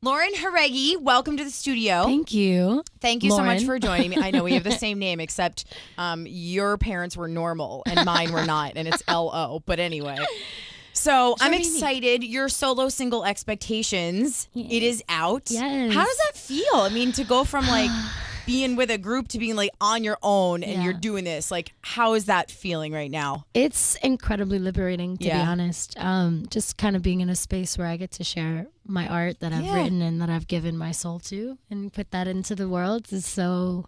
Lauren Jauregui, welcome to the studio. Thank you. Thank you Lauren. so much for joining me. I know we have the same name, except your parents were normal and mine were not, and it's L-O. But anyway. So I'm excited. Your solo single Expectations, it is out. Yes. How does that feel? I mean, to go from like being with a group to being like on your own and you're doing this, like how is that feeling right now? It's incredibly liberating, to be honest. Just kind of being in a space where I get to share my art that I've written and that I've given my soul to and put that into the world is so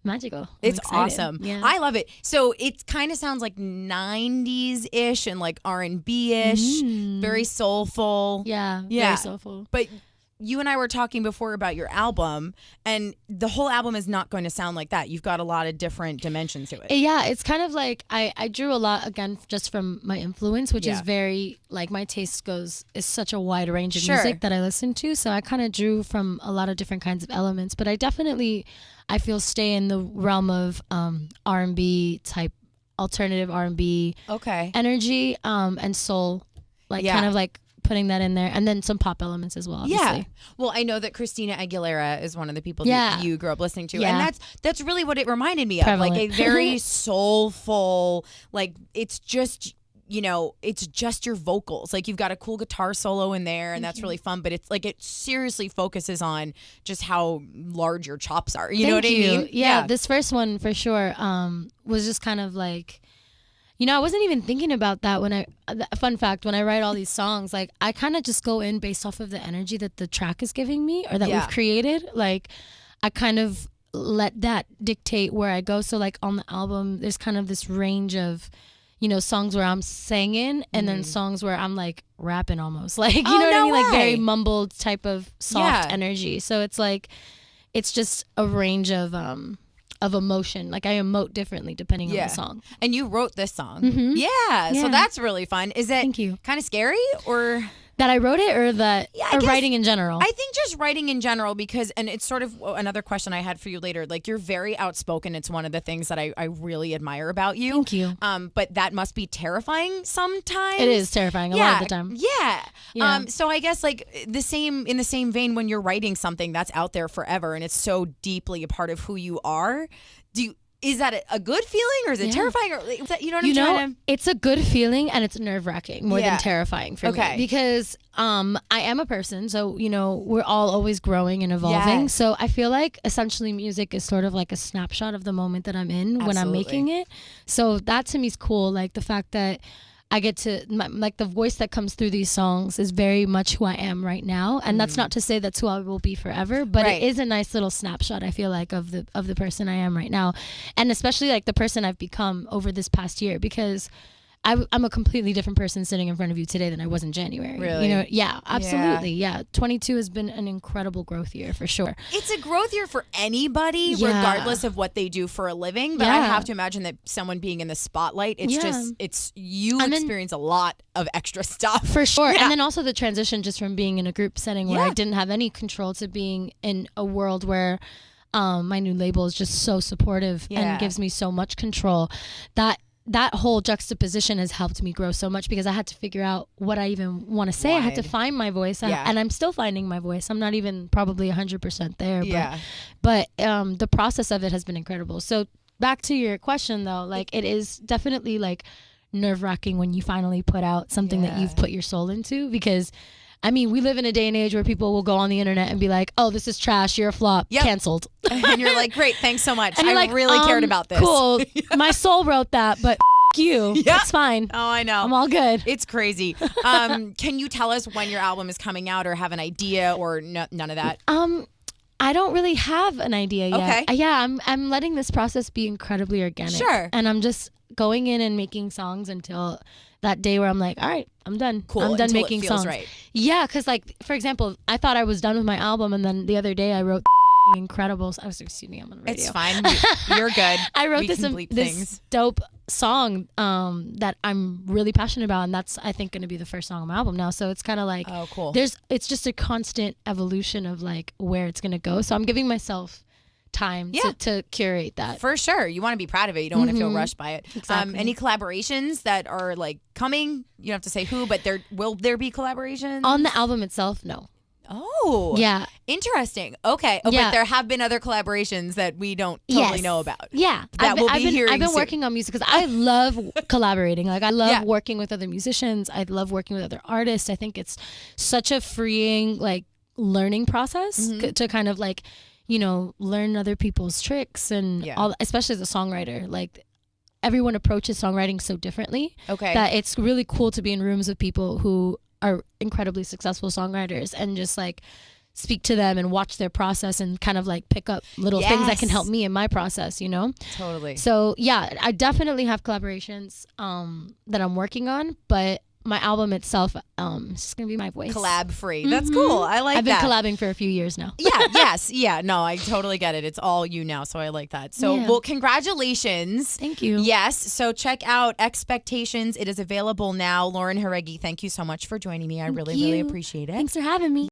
magical. It's awesome. Yeah. I love it. So it kind of sounds like 90s-ish and like R&B-ish, very soulful. Yeah, very soulful. But you and I were talking before about your album, and the whole album is not going to sound like that. You've got a lot of different dimensions to it. Yeah, it's kind of like I drew a lot, again, just from my influence, which is very, like, my taste is such a wide range of music that I listen to. So I kind of drew from a lot of different kinds of elements. But I definitely, I feel, stay in the realm of R&B type, alternative R&B energy and soul, like kind of like putting that in there, and then some pop elements as well, obviously. Yeah. Well, I know that Christina Aguilera is one of the people that you grew up listening to, and that's really what it reminded me of, like a very soulful, like it's just, you know, it's just your vocals. Like you've got a cool guitar solo in there, and that's really fun, but it's like it seriously focuses on just how large your chops are. You know what I mean? Yeah, this first one for sure was just kind of like, you know, I wasn't even thinking about that fun fact, when I write all these songs, like I kind of just go in based off of the energy that the track is giving me or that we've created. Like I kind of let that dictate where I go. So like on the album, there's kind of this range of, you know, songs where I'm singing and then songs where I'm like rapping almost. Like, you know what I mean? Like very mumbled type of soft energy. So it's like, it's just a range of emotion. Like I emote differently depending on the song. And you wrote this song. Yeah. So that's really fun. Is it kind of scary or that I wrote it, or that or writing in general? I think just writing in general, because, and it's sort of another question I had for you later, like you're very outspoken. It's one of the things that I really admire about you. Thank you. But that must be terrifying sometimes. It is terrifying a lot of the time. Yeah. So I guess like in the same vein, when you're writing something that's out there forever and it's so deeply a part of who you are, is that a good feeling, or is it terrifying? Or is that, you know what I'm trying to... It's a good feeling, and it's nerve-wracking more than terrifying for me. Because I am a person, so, you know, we're all always growing and evolving. Yes. So I feel like essentially music is sort of like a snapshot of the moment that I'm in when I'm making it. So that to me is cool. Like the fact that I get to, like the voice that comes through these songs is very much who I am right now. And that's not to say that's who I will be forever, but it is a nice little snapshot, I feel like, of the person I am right now. And especially like the person I've become over this past year, because I'm a completely different person sitting in front of you today than I was in January. Really? You know? Yeah, absolutely. Yeah. 22 has been an incredible growth year for sure. It's a growth year for anybody, regardless of what they do for a living. But I have to imagine that someone being in the spotlight, it's you experience a lot of extra stuff. For sure. And then also the transition just from being in a group setting where I didn't have any control to being in a world where my new label is just so supportive and gives me so much control. That whole juxtaposition has helped me grow so much, because I had to figure out what I even want to say. I had to find my voice, and I'm still finding my voice. I'm not even probably 100% there, but the process of it has been incredible. So back to your question though, like it is definitely like nerve-wracking when you finally put out something that you've put your soul into, because I mean, we live in a day and age where people will go on the internet and be like, oh, this is trash, you're a flop, canceled. And you're like, great, thanks so much. I really cared about this. Cool. My soul wrote that, but you. It's fine. Oh, I know. I'm all good. It's crazy. Can you tell us when your album is coming out, or have an idea, or none of that? I don't really have an idea yet. Okay. I'm letting this process be incredibly organic. Sure. And I'm just going in and making songs until that day where I'm like, all right, I'm done. Cool. I'm done until making it feels songs. Right. Yeah, because like, for example, I thought I was done with my album, and then the other day I wrote incredible. Excuse me, I'm on the radio. It's fine. You're good. I wrote this dope song that I'm really passionate about, and that's, I think, going to be the first song on my album now. So it's kind of like, oh, cool. It's just a constant evolution of like where it's going to go. So I'm giving myself time to curate that. For sure. You want to be proud of it. You don't want to feel rushed by it. Exactly. Any collaborations that are like coming? You don't have to say who, but will there be collaborations? On the album itself, no. Oh, yeah, interesting. Okay, but there have been other collaborations that we don't totally know about. Yeah, that we'll be hearing. I've been soon. working on music because I love collaborating. Like I love working with other musicians. I love working with other artists. I think it's such a freeing like learning process to kind of like, you know, learn other people's tricks and all, especially as a songwriter. Like everyone approaches songwriting so differently. Okay, that it's really cool to be in rooms with people who are incredibly successful songwriters and just like speak to them and watch their process and kind of like pick up little things that can help me in my process, you know? Totally. So yeah, I definitely have collaborations that I'm working on, but my album itself it's just gonna be my voice. Collab free. That's cool. I like that. I've been collabing for a few years now. Yeah. No, I totally get it. It's all you now, so I like that. So, well, congratulations. Thank you. Yes. So check out Expectations. It is available now. Lauren Jauregui, thank you so much for joining me. I really appreciate it. Thanks for having me.